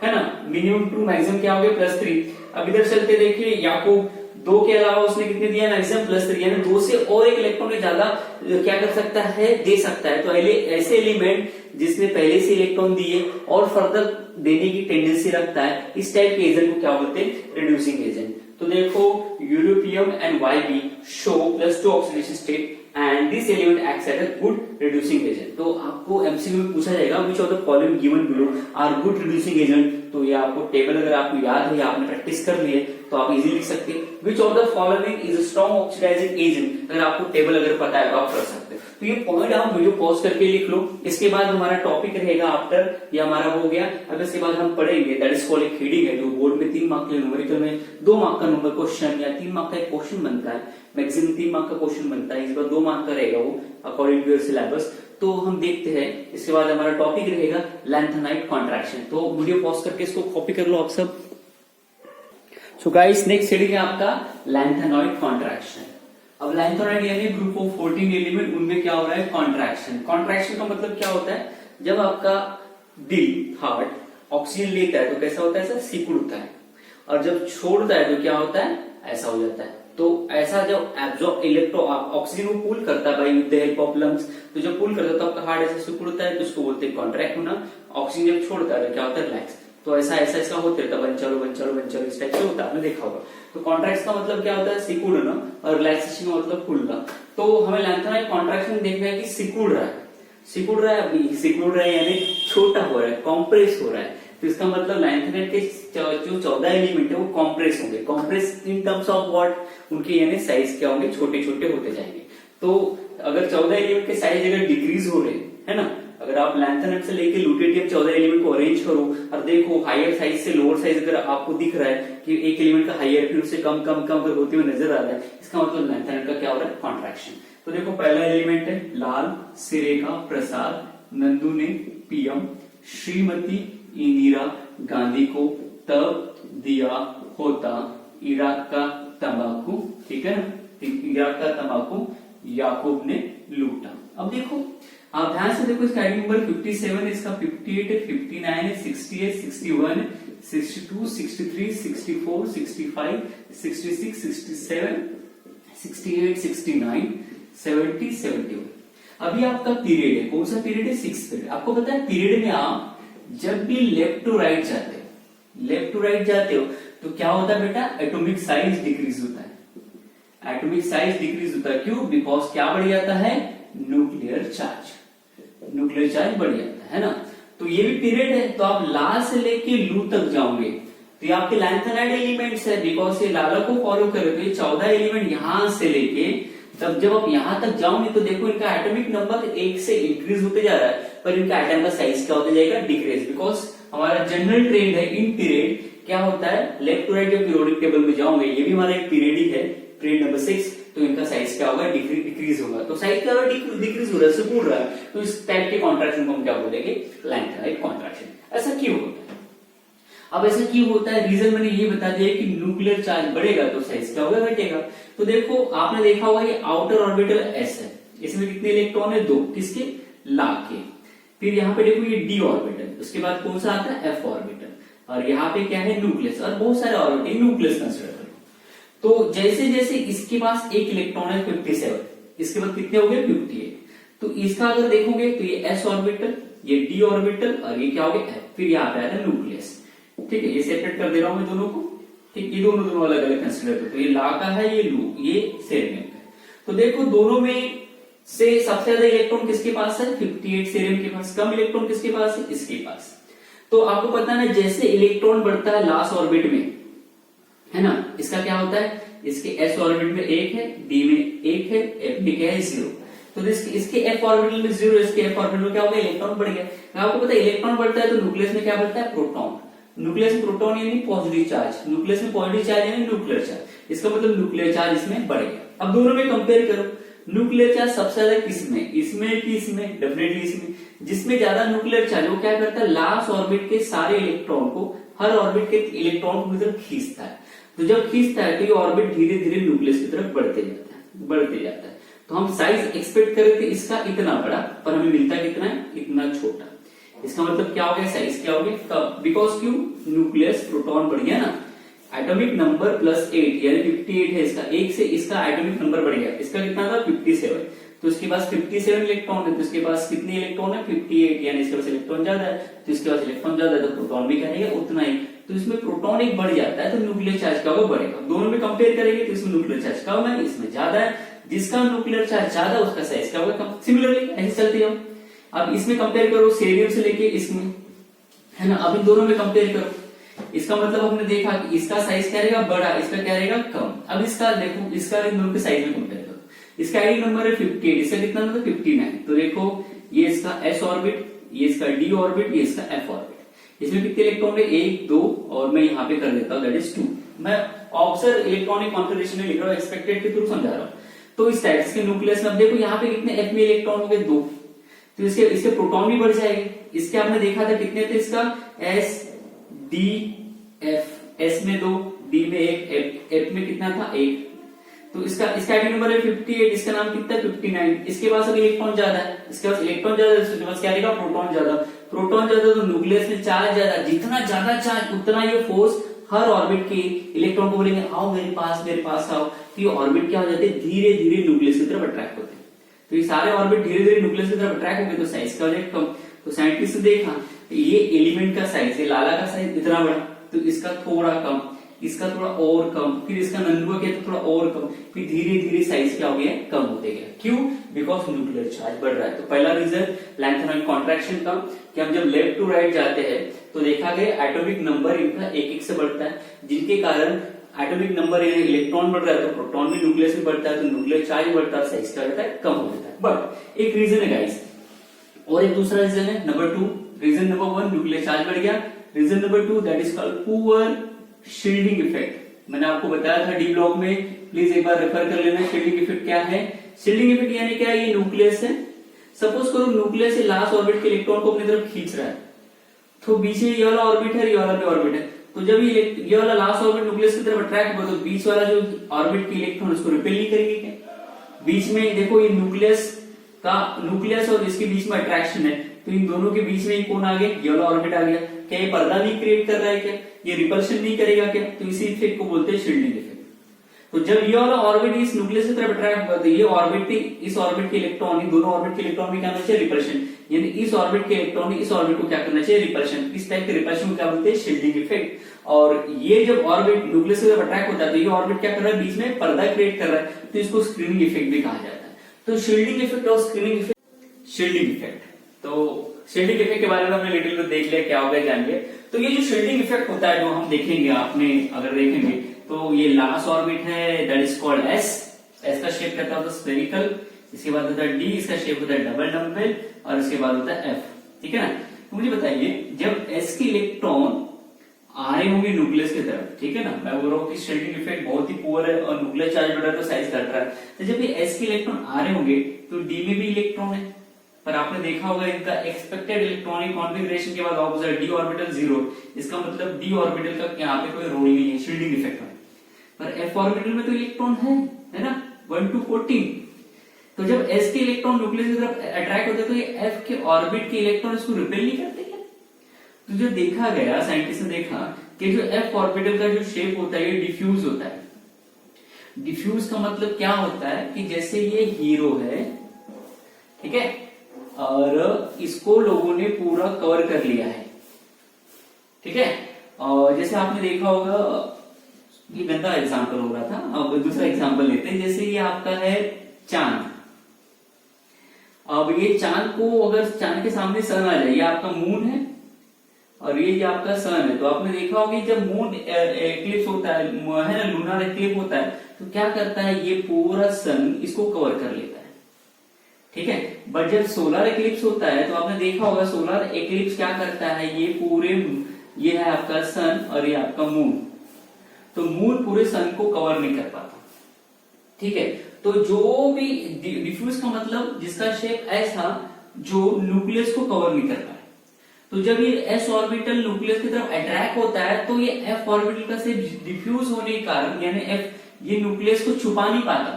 है ना, मिनिमम 2, मैक्सिमम क्या हो गया, +3। अब इधर चलते देखिए, याकूब 2 के अलावा उसने कितने दिया, मैक्सिमम +3, यानी 2 से और 1 इलेक्ट्रॉन ज्यादा क्या कर सकता है, दे सकता है। तो ऐसे एलिमेंट जिसने पहले से इलेक्ट्रॉन दिए और फर्दर देने की टेंडेंसी रखता है, इस टाइप के एजेंट को क्या बोलते हैं, रिड्यूसिंग एजेंट। तो देखो europium and YB show +2 oxidation state and this element acts as a good reducing agent. तो आपको एमसीक्यू में पूछा जाएगा which of the following given below are good reducing agent. तो ये आपको टेबल अगर आपको याद है या आपने प्रैक्टिस कर ली है तो आप इजीली लिख सकते हैं which of the following is a strong oxidising agent. अगर आपको टेबल अगर पता है तो आप कर सकते हैं। तो ये पॉइंट आप वीडियो पॉज करके लिख लो। इसके बाद हमारा टॉपिक रहेगा आफ्टर, ये हमारा हो गया। अब इसके बाद हम पढ़ेंगे दैट इज कॉल्ड एक हेडिंग है जो बोर्ड में 3 मार्क के न्यूमेरिकल में 2 मार्क का नंबर क्वेश्चन या 3 मार्क का एक क्वेश्चन बनता है, मैक्सिमम 3 मार्क का क्वेश्चन बनता है। इस बार 2 मार्क का रहेगा वो अकॉर्डिंग टू योर सिलेबस। तो हम देखते हैं। इसके बाद हमारा टॉपिक रहेगा लैंथेनाइट कॉन्ट्रैक्शन। तो वीडियो पॉज करके इसको कॉपी कर लो आप सब। सो गाइस नेक्स्ट हेडिंग है आपका लैंथेनाइट कॉन्ट्रैक्शन। अब लैंथेनाइट यानी ग्रुप ऑफ 14 एलिमेंट, उनमें क्या हो रहा है, कॉन्ट्रैक्शन। कॉन्ट्रैक्शन का मतलब क्या होता है, जब आपका दिल हार्ट ऑक्सीजन लेता है तो कैसा होता है, ऐसा सिकुड़ता है, और जब छोड़ता है तो क्या होता है, ऐसा हो जाता है। तो ऐसा जब एब्जॉर्ब इलेक्ट्रो ऑक्सीजन को पुल करता है by with the help of lungs, तो जब पुल करता है तो आपका हार्ट ऐसा सिकुड़ता है, तो उसको बोलते हैं कॉन्ट्रैक्ट होना। ऑक्सीजन जब छोड़ता है तो क्या होता है, रिलैक्स। तो तो ऐसा ऐसा इसका होते रहता है, बन चलो इस टाइप से होता है, आपने देखा होगा। तो कॉन्ट्रैक्ट का मतलब क्या होता है, सिकुड़ ना, और रिलैक्सेशन का मतलब खुलना। तो हमें लेंथेनाइड कॉन्ट्रैक्शन देखना है कि सिकुड़ रहा है, अभी सिकुड़ रहा है यानी छोटा हो रहा है, कॉम्प्रेस हो रहा है। तो इसका मतलब लेंथेनाइड के जो 14 एलिमेंट है वो कॉम्प्रेस होंगे। Compress in terms of what, उनके यानी साइज क्या होंगे, छोटे छोटे होते जाएंगे। तो अगर 14 एलिमेंट के साइज अगर डिक्रीज हो रहे है ना, अगर आप लैंथेनाइड से लेके ल्यूटेटियम 14 एलिमेंट को अरेंज करो और देखो हायर साइज से लोअर साइज अगर आपको दिख रहा है कि एक एलिमेंट का हायर फिर उससे कम कम कम होते हुए नजर आ रहा है, इसका मतलब लैंथेनाइड का क्या हो रहा है, कॉन्ट्रैक्शन। तो देखो पहला एलिमेंट है लाल सिरे का प्रसाद, नंदू ने पीएम, श्रीमती इंदिरा गांधी को तब दिया होता इराक का तंबाकू, ठीक है ना, इराक का तंबाकू याकूब ने लूटा। अब देखो आप ध्यान से देखो, इसका आइटम नंबर 57 है, इसका 58 है, 59 है, 68, 61, 62, 63, 64, 65, 66, 67, 68, 69, 70, 71। अभी आपका पीरियड है, कौन सा पीरियड है, 6th पीरियड। आपको पता है पीरियड में आप जब भी लेफ्ट टू राइट जाते हो तो क्या होता है बेटा, एटॉमिक साइज डिक्रीज होता है। एटॉमिक साइज डिक्रीज होता है क्यों, बिकॉज क्या बढ़ जाता है, न्यूक्लियर चार्ज बढ़ जाता है ना। तो ये भी पीरियड है। तो आप ला से लेके लू तक जाओगे तो ये आपके लैंथेनाइड एलिमेंट्स है, बिकॉज ये लाला को फॉलो करे तो ये 14 एलिमेंट यहां से लेके तब जब आप यहां तक जाओगे तो देखो इनका एटॉमिक नंबर 1 से इंक्रीज होते जा रहा है, पर इनका एटम का साइज क्या होता जाएगा, डिक्रीज। बिकॉज हमारा जनरल ट्रेंड है इन पीरियड क्या होता है, लेफ्ट टू राइट जब पीरियोडिक टेबल में जाओगे, ये भी हमारा एक पीरियड ही है, पीरियड नंबर 6, तो इनका साइज क्या होगा, डिक्रीज होगा। तो साइज क्या होगा, डिक्रीज हो रहा है, सिकुड़ रहा है। तो इस टाइप के कॉन्ट्रैक्शन को हम क्या बोलेंगे, लैंथेनाइड कॉन्ट्रैक्शन। ऐसा क्यों होता है, अब ऐसा क्यों होता है, रीजन मैंने ये बता दिया कि न्यूक्लियर चार्ज बढ़ेगा तो साइज क्या होगा, घटेगा। तो देखो आपने देखा होगा ये आउटर ऑर्बिटल एस है, इसमें कितने इलेक्ट्रॉन है, 2, किसके, ला के। फिर यहाँ पे देखो ये डी ऑर्बिटल, उसके बाद कौन सा आता है, एफ ऑर्बिटल, और यहाँ पे क्या है, न्यूक्लियस, और बहुत सारे ऑर्बिटल, न्यूक्लियस कंसिडर करो। तो जैसे जैसे इसके पास एक इलेक्ट्रॉन है 57, इसके बाद कितने हो गए, 58। तो इसका अगर देखोगे तो ये एस ऑर्बिटल, ये डी ऑर्बिटल, और ये क्या हो गया, फिर यहाँ पे आता है न्यूक्लियस। ठीक है, ये सेपरेट कर दे रहा हूं मैं दोनों को, ठीक, ये दोनों अलग अलग कंसिडर करो। तो ये ला का है, ये लू, ये सेरेनियम का है। तो देखो दोनों में से सबसे ज्यादा इलेक्ट्रॉन किसके पास है, 58 सेरेनियम के पास, कम इलेक्ट्रॉन किसके पास है, इसके पास। तो आपको पता है ना, जैसे इलेक्ट्रॉन बढ़ता है लास्ट ऑर्बिट में, है ना, इसका क्या होता है, इसके एस ऑर्बिट में 1 है, डी में 1 है, एफ में क्या है, 0। तो इसके एफ ऑर्बिटल में 0, इसके एफ ऑर्बिटल में क्या होगा, इलेक्ट्रॉन बढ़ गया। आपको पता है इलेक्ट्रॉन बढ़ता है तो न्यूक्लियस में क्या बढ़ता है, प्रोटॉन। न्यूक्लियस में प्रोटॉन यानी पॉजिटिव चार्ज, न्यूक्लियस में पॉजिटिव चार्ज यानी न्यूक्लियर चार्ज, इसका मतलब न्यूक्लियर चार्ज इसमें बढ़ गया। अब दोनों में कंपेयर करो, न्यूक्लियर चार्ज सबसे ज्यादा किसमें, इसमें कि इसमें, डेफिनेटली इसमें। जिसमें ज्यादा न्यूक्लियर चार्ज वो क्या करता है, लास्ट ऑर्बिट के सारे इलेक्ट्रॉन को, हर ऑर्बिट के इलेक्ट्रॉन को इधर खींचता है। तो जब खींचता है तो ये ऑर्बिट धीरे धीरे न्यूक्लियस की तरफ बढ़ते जाता है। तो हम साइज एक्सपेक्ट कर रहे थे इसका इतना बड़ा, पर हमें मिलता कितना है, इतना छोटा। इसका मतलब क्या हो गया, साइज क्या हो गया, कब, बिकॉज क्यों, न्यूक्लियस प्रोटॉन बढ़ गया ना, एटॉमिक नंबर +8 यानी 58 है इसका, 1 से इसका एटॉमिक नंबर बढ़ गया। इसका कितना था, 57, तो इसके पास 57 इलेक्ट्रॉन है, तो इसके पास कितने इलेक्ट्रॉन है, 58, यानी इसके पास इलेक्ट्रॉन ज्यादा है, तो इसके पास इलेक्ट्रॉन ज्यादा है तो प्रोटॉन भी क्या रहेगा, उतना ही। तो इसमें प्रोटॉन एक बढ़ जाता है तो न्यूक्लियर चार्ज क्या होगा, बढ़ेगा। दोनों में कंपेयर करेंगे तो इसमें न्यूक्लियर चार्ज कम है, इसमें ज्यादा है। जिसका न्यूक्लियर चार्ज ज्यादा उसका साइज क्या होगा, कम। सिमिलरली ऐसे चलते जाओ, अब इसमें कंपेयर करो सेरियम से लेके इसमें, है ना। अब इन दोनों में कंपेयर करो, इसका मतलब हमने देखा कि इसका साइज क्या रहेगा, बड़ा, इसका क्या रहेगा, कम। अब इसका देखो, इसका इन दोनों के साइज में कंपेयर करो, इसका आईडी नंबर है 58, इसका कितना मतलब 59। तो देखो ये इसका एस ऑर्बिट, ये इसका डी ऑर्बिट, ये इसका एफ ऑर्बिट। इसमें कितने इलेक्ट्रॉन है, 1, 2, और मैं यहाँ पे कर देता हूँ दैट इज 2। मैं ऑब्जर्व इलेक्ट्रॉनिक कॉन्फिगरेशन में लिख रहा हूँ, एक्सपेक्टेड के थ्रू समझा रहा हूँ। तो इस टाइप के न्यूक्लियस में अब देखो यहाँ पे कितने एफ में इलेक्ट्रॉन हो गए, 2, तो इसके प्रोटॉन भी बढ़ जाएंगे। इसके आपने देखा था कितने थे, इसका एस डी एफ, एस में 2, डी में 1, एफ में कितना था, 1। तो इसका आईडी नंबर है 58, इसका नाम कितना है, 59। इसके पास अभी इलेक्ट्रॉन ज्यादा है, इसके पास इलेक्ट्रॉन ज्यादा है, इसके पास क्या रहेगा, प्रोटॉन ज्यादा। प्रोटॉन ज्यादा तो न्यूक्लियस में चार्ज ज्यादा, जितना ज्यादा चार्ज उतना ये फोर्स हर ऑर्बिट के इलेक्ट्रॉन को बोलेंगे आओ मेरे पास आओ। तो ये ऑर्बिट क्या हो जाते हैं, धीरे धीरे न्यूक्लियस की तरफ अट्रैक्ट होते हैं। तो ये सारे ऑर्बिट धीरे धीरे न्यूक्लियस की तरफ अट्रैक्ट होंगे तो साइज क्या हो जाएगा, कम। तो साइंटिस्ट ने देखा ये एलिमेंट का साइज, ये लाला का साइज इतना बड़ा, तो इसका थोड़ा कम, इसका थोड़ा और कम, फिर इसका नंदुआ क्या तो थोड़ा और कम, फिर धीरे धीरे साइज क्या हो गया, कम होते गया। क्यों? बिकॉज न्यूक्लियर चार्ज बढ़ रहा है। तो पहला रीजन लैंथेनॉइड कॉन्ट्रैक्शन का, कि हम जब लेफ्ट टू राइट जाते हैं तो देखा गया एटॉमिक नंबर इनका एक एक से बढ़ता है, जिनके कारण एटॉमिक नंबर इलेक्ट्रॉन बढ़ रहा है तो प्रोटॉन भी न्यूक्लियस में बढ़ता है, तो न्यूक्लियर चार्ज बढ़ता है, साइज क्या होता है, कम हो जाता है। बट एक रीजन है गाइस, और एक दूसरा रीजन है number 2। Reason number 1 nuclear charge बढ़ गया, reason number 2 that is called poor shielding effect. मैंने आपको बताया था डी ब्लॉक में, प्लीज एक बार रेफर कर लेना। शील्डिंग इफेक्ट क्या है? शील्डिंग इफेक्ट यानी क्या है, ये न्यूक्लियस है, सपोज करो न्यूक्लियस से लास्ट ऑर्बिट के इलेक्ट्रॉन को अपनी तरफ खींच रहा है, तो बीच में ये वाला ऑर्बिट है, ये वाला भी ऑर्बिट है, तो जब ये वाला लास्ट ऑर्बिट न्यूक्लियस की तरफ अट्रैक्ट होगा तो बीच वाला जो ऑर्बिट के इलेक्ट्रॉन उसको रिपेल नहीं करेंगे क्या? बीच में देखो ये न्यूक्लियस और इसके बीच में अट्रैक्शन है, तो इन दोनों के बीच में ये कौन आ गया, ये वाला ऑर्बिट आ गया। क्या ये पर्दा नहीं क्रिएट कर रहा है क्या? ये रिपल्शन नहीं करेगा क्या? तो इसी इफेक्ट को बोलते हैं शील्डिंग इफेक्ट। तो जब ये वाला ऑर्बिट इस न्यूक्लियस की तरफ अट्रैक्ट होगा तो ये ऑर्बिट इस ऑर्बिट के इलेक्ट्रॉन, इन दोनों ऑर्बिट के इलेक्ट्रॉन में क्या होना चाहिए, रिपल्शन, यानी इस ऑर्बिट के इलेक्ट्रॉन इस ऑर्बिट को क्या करना चाहिए, रिपल्शन। इस टाइप के रिपल्शन को क्या बोलते हैं, शील्डिंग इफेक्ट। और ये जब ऑर्बिट न्यूक्लियस की तरफ अट्रैक्ट होता है तो ये ऑर्बिट क्या कर रहा है, बीच में पर्दा क्रिएट कर रहा है, तो इसको स्क्रीनिंग इफेक्ट भी कहा जाता है। तो शील्डिंग इफेक्ट और स्क्रीनिंग इफेक्ट, शील्डिंग इफेक्ट, तो शील्डिंग इफेक्ट के बारे में हमने लिटिल बिट देख लिया, क्या होगा जानिए। तो ये जो शील्डिंग इफेक्ट होता है जो हम देखेंगे, आपने अगर देखेंगे तो ये लास्ट ऑर्बिट है दैट इज कॉल्ड एस का शेप कहता है स्फेरिकल, इसके बाद होता है डी, इसका शेप होता है डबल डम्बल, और इसके बाद होता है एफ, ठीक है ना। तो मुझे बताइए जब एस के इलेक्ट्रॉन आ रहे होंगे न्यूक्लियस की तरफ, ठीक है ना, मैं बोल रहा हूँ कि शील्डिंग इफेक्ट बहुत ही पुअर है और न्यूक्लियर चार्ज बढ़ रहा है तो साइज घट रहा है, तो जब ये एस के इलेक्ट्रॉन आ रहे होंगे तो डी में भी इलेक्ट्रॉन है, पर आपने देखा होगा इनका एक्सपेक्टेड इलेक्ट्रॉनिक कॉन्फ़िगरेशन के बाद ऑपोजिट डी ऑर्बिटल 0, इसका मतलब डी ऑर्बिटल का यहाँ पे कोई रोल नहीं है शील्डिंग इफेक्ट में। पर एफ ऑर्बिटल में तो इलेक्ट्रॉन है ना, 1 to 14। तो जब एस के इलेक्ट्रॉन न्यूक्लियस की तरफ अट्रैक्ट होते हैं तो ये एफ के ऑर्बिट के इलेक्ट्रॉन इसको रिपेल नहीं करते क्या? तो जो देखा गया, साइंटिस्ट ने देखा कि जो एफ ऑर्बिटल का जो शेप होता है ये डिफ्यूज होता है। डिफ्यूज का मतलब क्या होता है कि जैसे ये हीरो है, ठीक है, और इसको लोगों ने पूरा कवर कर लिया है, ठीक है। और जैसे आपने देखा होगा, ये गंदा एग्जांपल हो रहा था, अब दूसरा एग्जांपल लेते हैं। जैसे ये आपका है चांद, अब ये चांद को अगर चांद के सामने सन आ जाए, ये आपका मून है और ये आपका सन है, तो आपने देखा होगा जब मून एक्लिप्स होता है ना, लूनर एक्लिप्स होता है, तो क्या करता है, ये पूरा सन इसको कवर कर लेता है, ठीक है। बट जब सोलर एक्लिप्स होता है तो आपने देखा होगा सोलर एक्लिप्स क्या करता है, ये है आपका सन और ये आपका मून, तो मून पूरे सन को कवर नहीं कर पाता, ठीक है। तो जो भी डिफ्यूज का मतलब जिसका शेप ऐसा जो न्यूक्लियस को कवर नहीं कर पाए, तो जब ये एस ऑर्बिटल न्यूक्लियस की तरफ अट्रैक्ट होता है तो ये एफ ऑर्बिटल का से डिफ्यूज होने के कारण, यानी एफ ये न्यूक्लियस को छुपा नहीं पाता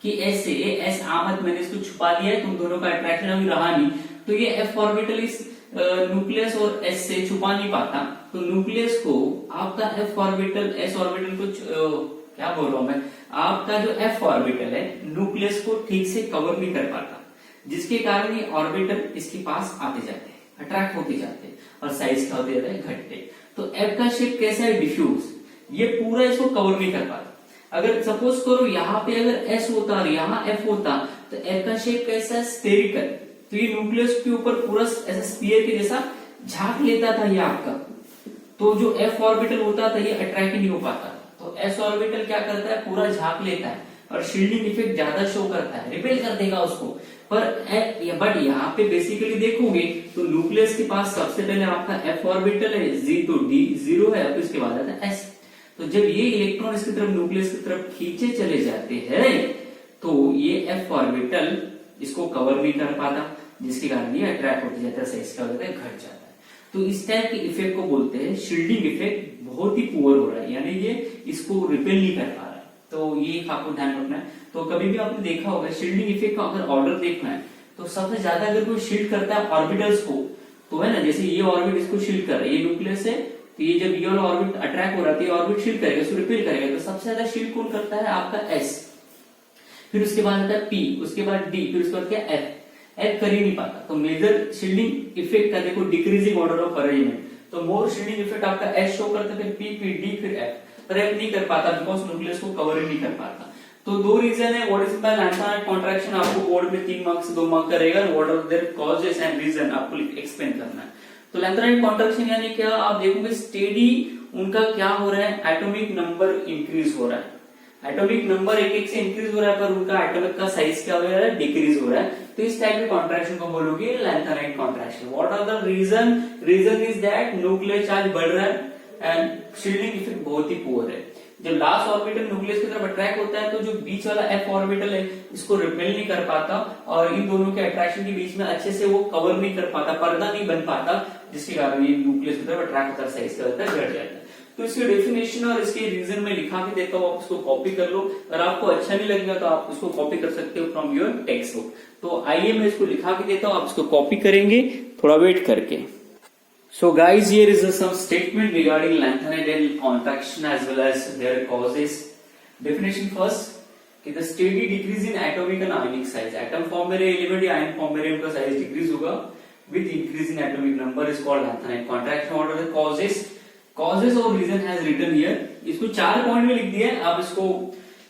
कि एस से एस आमद मैंने इसको छुपा दिया है, तुम दोनों का अट्रैक्शन अभी रहा नहीं, तो ये एफ ऑर्बिटल इस न्यूक्लियस और एस से छुपा नहीं पाता, तो न्यूक्लियस को आपका एफ ऑर्बिटल एस ऑर्बिटल को क्या बोल रहा हूं मैं, आपका जो एफ ऑर्बिटल है न्यूक्लियस को ठीक से कवर नहीं कर पाता, जिसके कारण ये ऑर्बिटल इसके पास आते जाते हैं, अट्रैक्ट होते जाते हैं और साइज क्या होते जाता है, घटते। तो एफ का शेप कैसा है, डिफ्यूज, ये पूरा इसको कवर नहीं कर पाता। अगर सपोज करो यहाँ पे अगर एस होता और यहाँ एफ होता तो एफ का शेप कैसा है, स्फेरिकल, तो ये न्यूक्लियस के ऊपर पूरा ऐसा स्फीयर के जैसा झांक लेता था ये आपका, तो जो एफ ऑर्बिटल होता था ये अट्रैक्ट नहीं हो पाता, तो एस ऑर्बिटल क्या करता है, पूरा झांक लेता है और शील्डिंग इफेक्ट ज्यादा शो करता है, रिपेल कर देगा उसको। पर बट यहाँ पे बेसिकली देखोगे तो न्यूक्लियस के पास सबसे पहले आपका एफ ऑर्बिटल है, जी तो डी 0 है, उसके बाद आता है एस। तो जब ये इलेक्ट्रॉन इसकी तरफ न्यूक्लियस की तरफ खींचे चले जाते हैं तो ये एफ ऑर्बिटल इसको कवर नहीं कर पाता, जिसके कारण ये अट्रैक्ट होते जाता है, साइज क्या होता है, घट जाता है। तो इस टाइप के इफेक्ट को बोलते हैं शील्डिंग इफेक्ट, बहुत ही पुअर हो रहा है, यानी ये इसको रिपेल नहीं कर पा रहा है, तो ये आपको ध्यान रखना है। तो कभी भी आपने देखा होगा शील्डिंग इफेक्ट का अगर ऑर्डर देखना है तो सबसे ज्यादा अगर कोई शील्ड करता है ऑर्बिटल्स को, तो है ना, जैसे ये ऑर्बिट इसको शील्ड कर रहा है, ये न्यूक्लियस है, तो ये जब ये ऑर्बिट अट्रैक्ट हो रहा है ऑर्बिट शील्ड करेगा, इसको रिपेल करेगा, तो सबसे ज्यादा शील्ड कौन करता है, आपका एस, फिर उसके बाद आता है पी, उसके बाद डी, फिर उसके बाद क्या एफ। एक्ट कर ही नहीं पाता। तो मेजर शील्डिंग इफेक्ट का देखो डिक्रीजिंग ऑर्डर ऑफ अरेंजमेंट, तो मोर शील्डिंग इफेक्ट आपका एस शो करता है, फिर पी पी डी फिर एफ, पर एफ नहीं कर पाता बिकॉज न्यूक्लियस को कवर ही नहीं कर पाता। तो दो रीजन है, what is by lanthanide contraction, आपको बोर्ड में 3 मार्क्स से 2 मार्क का रहेगा, what are there causes and reason आपको एक्सप्लेन करना है। तो लैंथेनाइड कॉन्ट्रैक्शन यानी क्या, आप देखोगे स्टेडी उनका क्या हो रहा है, एटॉमिक नंबर इंक्रीज हो रहा है, एटॉमिक नंबर एक एक से इंक्रीज हो रहा है, पर उनका एटॉमिक का साइज क्या हो रहा है, डिक्रीज हो रहा है। तो इस टाइप के कॉन्ट्रैक्शन को बोलोगे lanthanide contraction. What are the reason, reason is that nuclear charge बढ़ रहा है एंड शील्डिंग इफेक्ट बहुत ही पुअर है। जब लास्ट ऑर्बिटल न्यूक्लियस की तरफ अट्रैक्ट होता है तो जो बीच वाला एफ ऑर्बिटल है इसको रिपेल नहीं कर पाता और इन दोनों के अट्रैक्शन के बीच में अच्छे से वो कवर नहीं कर पाता, पर्दा नहीं बन पाता, जिसके कारण ये न्यूक्लियस की तरफ अट्रैक्ट होता है, साइज क्या होता है, घट जाता है। तो इसकी डेफिनेशन और इसके रीजन में लिखा के देता हूँ, आप उसको कॉपी कर लो। अगर आपको अच्छा नहीं लगेगा तो आप उसको कॉपी कर सकते हो फ्रॉम योर टेक्स्ट बुक। तो आइए मैं इसको लिखा के देता हूँ, आप इसको कॉपी करेंगे थोड़ा वेट करके। So guys, here is some statement regarding lanthanide and contraction as well as their causes. Definition first, कि the steady decrease in atomic and ionic size. Atom form में रहे element या ion form में रहे उनका size decrease होगा with increase in atomic number is called lanthanide contraction. What are the causes? Causes और reason has written here. इसको 4 point में लिख दिया है, आप इसको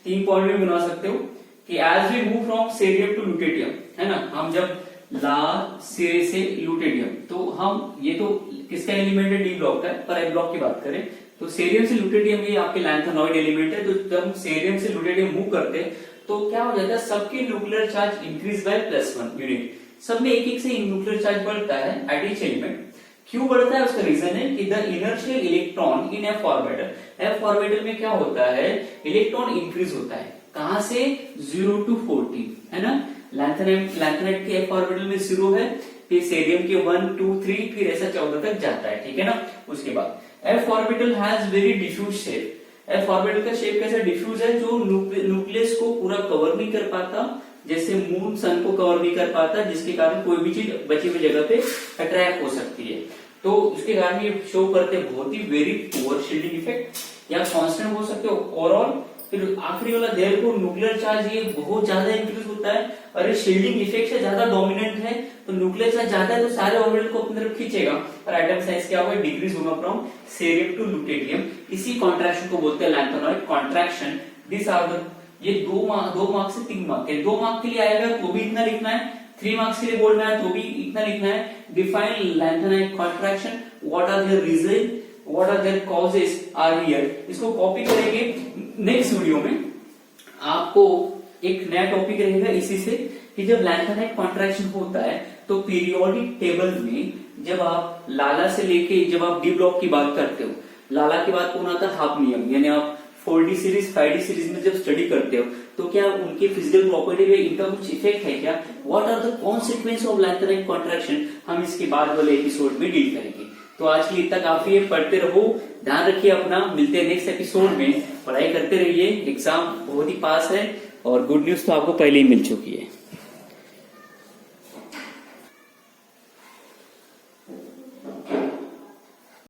3 पॉइंट में बना सकते हो कि as we move from cerium to lutetium, है ना, हम जब ला सिरे से लुटेडियम, तो हम ये तो किसका एलिमेंट है, डी ब्लॉक का, पर एफ ब्लॉक की बात करें तो सेरियम से लुटेडियम ये आपके लैंथेनॉइड एलिमेंट है। तो जब हम सेरियम से लुटेडियम मूव करते हैं तो क्या हो जाता है, सबके nuclear charge increase by +1 unit, सब में एक एक से न्यूक्लियर चार्ज बढ़ता है एट ईच एलिमेंट। क्यों बढ़ता है, उसका रीजन है कि the inertial electron in F orbital, F orbital में क्या होता है, इलेक्ट्रॉन इंक्रीज होता है, कहां से, 0 to 14, है ना। लैंथेनाइड के एफ ऑर्बिटल में 0 है, फिर सेरियम के 1 2 3 फिर ऐसा 14 तक जाता है, ठीक है ना। उसके बाद f orbital has very diffuse shape, f orbital का शेप कैसा डिफ्यूज है, जो न्यूक्लियस को पूरा कवर नहीं कर पाता, जैसे मून सन को कवर नहीं कर पाता, जिसके कारण कोई भी चीज बची हुई जगह पे अट्रैक्ट हो सकती है। तो उसके कारण ये शो करते हैं बहुत ही वेरी पुअर शील्डिंग इफेक्ट, या कांस्टेंट बोल सकते हो ओवरऑल। फिर आखिरी वाला देयर को न्यूक्लियर चार्ज ये बहुत ज्यादा इंक्रीज होता है और ये शील्डिंग इफेक्ट से ज्यादा डोमिनेंट है, तो न्यूक्लियर चार्ज ज्यादा है तो सारे ऑर्बिटल को अपनी तरफ खींचेगा और एटम साइज क्या होगा, डिक्रीज होगा फ्रॉम सेरियम टू लुटेडियम। इसी कॉन्ट्रैक्शन को बोलते हैं lanthanoid contraction. This are the, ये 2 मार्क्स से 3 मार्क के, 2 मार्क के लिए आएगा तो भी इतना लिखना है, 3 मार्क्स के लिए बोलना है तो भी इतना लिखना है। Define lanthanide contraction, what are there reason, what are there causes are here. इसको कॉपी करेंगे, नेक्स्ट वीडियो में आपको एक नया टॉपिक रहेगा इसी से, कि जब लैंथेनाइड कॉन्ट्रैक्शन होता है तो पीरियोडिक टेबल में जब आप लाला से लेके जब आप डी ब्लॉक की बात करते हो, लाला के बाद कौन आता है, हाफनियम, यानी आप 4D सीरीज 5D सीरीज में जब स्टडी करते हो तो क्या उनके फिजिकल प्रॉपर्टी में इनका कुछ इफेक्ट है क्या, what are the consequence of lanthanide contraction, हम इसके बाद वाले एपिसोड में डील करेंगे। तो आज के लिए इतना काफी है, पढ़ते रहो, ध्यान रखिए अपना, मिलते हैं नेक्स्ट एपिसोड में, पढ़ाई करते रहिए, एग्जाम बहुत ही पास है और गुड न्यूज तो आपको पहले ही मिल चुकी है।